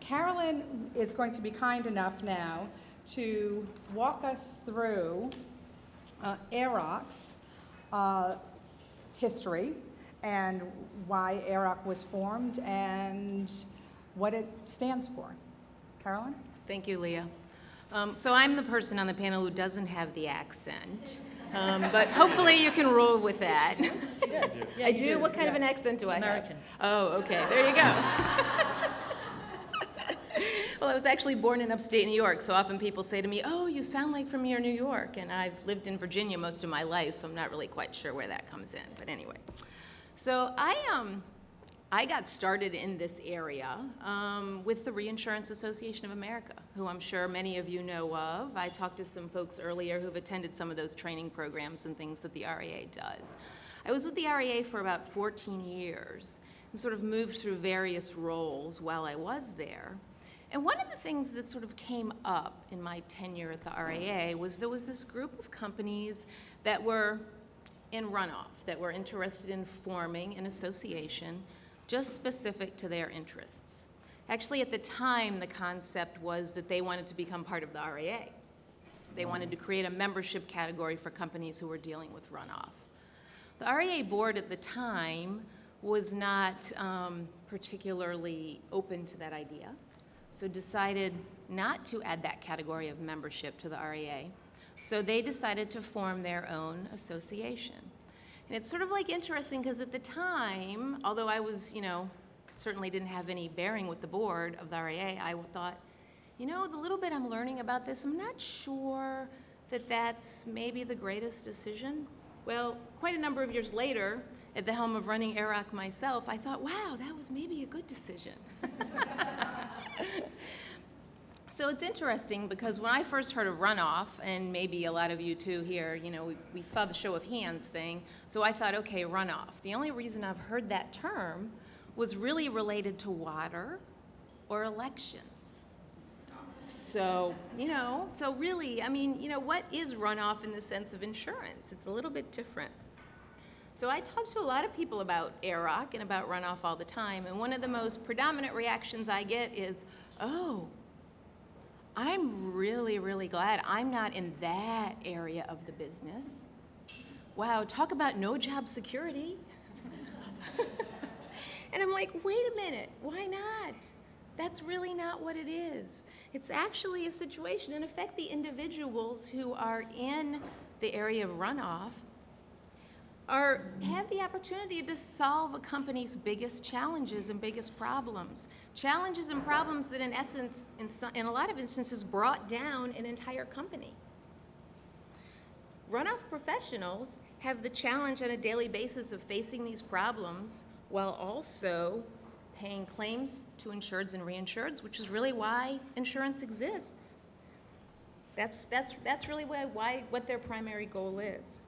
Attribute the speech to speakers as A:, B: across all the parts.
A: Carolyn is going to be kind enough now to walk us through AROC's history and why AROC was formed and what it stands for. Carolyn?
B: Thank you, Leah. So I'm the person on the panel who doesn't have the accent, but hopefully you can roll with that.
C: Yeah,
B: I do? What kind of an accent do I have?
C: American.
B: Oh, okay, there you go. Well, I was actually born in upstate New York, so often people say to me, oh, you sound like from near New York, and I've lived in Virginia most of my life, so I'm not really quite sure where that comes in, but anyway. So I got started in this area with the Reinsurance Association of America, who I'm sure many of you know of. I talked to some folks earlier who've attended some of those training programs and things that the REA does. I was with the REA for about 14 years and sort of moved through various roles while I was there. And one of the things that sort of came up in my tenure at the REA was there was this group of companies that were in runoff, that were interested in forming an association just specific to their interests. Actually, at the time, the concept was that they wanted to become part of the REA. They wanted to create a membership category for companies who were dealing with runoff. The REA board at the time was not particularly open to that idea, so decided not to add that category of membership to the REA. So they decided to form their own association. And it's sort of like interesting because at the time, although I was, certainly didn't have any bearing with the board of the REA, I thought, the little bit I'm learning about this, I'm not sure that that's maybe the greatest decision. Well, quite a number of years later, at the helm of running AROC myself, I thought, wow, that was maybe a good decision. So it's interesting because when I first heard of runoff, and maybe a lot of you too here, we saw the show of hands thing, so I thought, okay, runoff. The only reason I've heard that term was really related to water or elections. So, so really, what is runoff in the sense of insurance? It's a little bit different. So I talk to a lot of people about AROC and about runoff all the time, and one of the most predominant reactions I get is, oh, I'm really, really glad I'm not in that area of the business. Wow, talk about no job security. And I'm like, wait a minute, why not? That's really not what it is. It's actually a situation, in effect, the individuals who are in the area of runoff have the opportunity to solve a company's biggest challenges and biggest problems. Challenges and problems that in essence, in a lot of instances, brought down an entire company. Runoff professionals have the challenge on a daily basis of facing these problems while also paying claims to insureds and reinsureds, which is really why insurance exists. That's really what their primary goal is.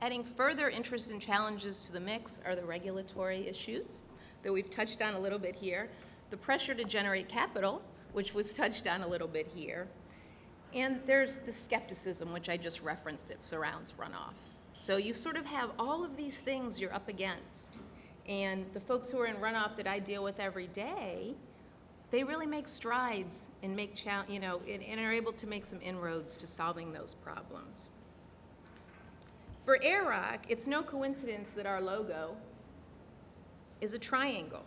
B: Adding further interest and challenges to the mix are the regulatory issues that we've touched on a little bit here, the pressure to generate capital, which was touched on a little bit here, and there's the skepticism, which I just referenced, that surrounds runoff. So you sort of have all of these things you're up against, and the folks who are in runoff that I deal with every day, they really make strides and and are able to make some inroads to solving those problems. For AROC, it's no coincidence that our logo is a triangle.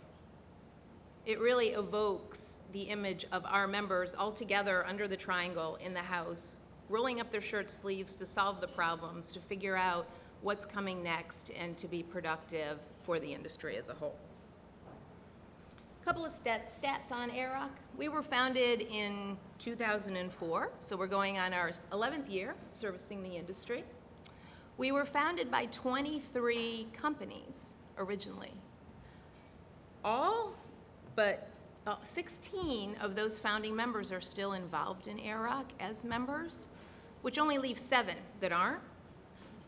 B: It really evokes the image of our members all together under the triangle in the house, rolling up their shirt sleeves to solve the problems, to figure out what's coming next, and to be productive for the industry as a whole. A couple of stats on AROC. We were founded in 2004, so we're going on our 11th year servicing the industry. We were founded by 23 companies originally. All but 16 of those founding members are still involved in AROC as members, which only leaves 7 that aren't.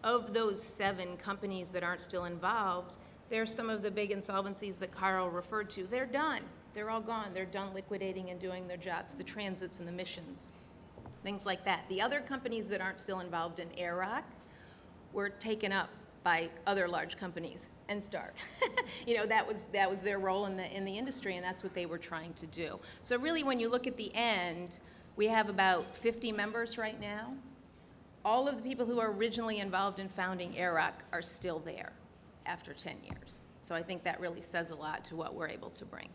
B: Of those 7 companies that aren't still involved, there's some of the big insolvencies that Carl referred to. They're done. They're all gone. They're done liquidating and doing their jobs, the transits and the missions, things like that. The other companies that aren't still involved in AROC were taken up by other large companies and start. You know, that was their role in the industry, and that's what they were trying to do. So really, when you look at the end, we have about 50 members right now. All of the people who are originally involved in founding AROC are still there after 10 years. So I think that really says a lot to what we're able to bring.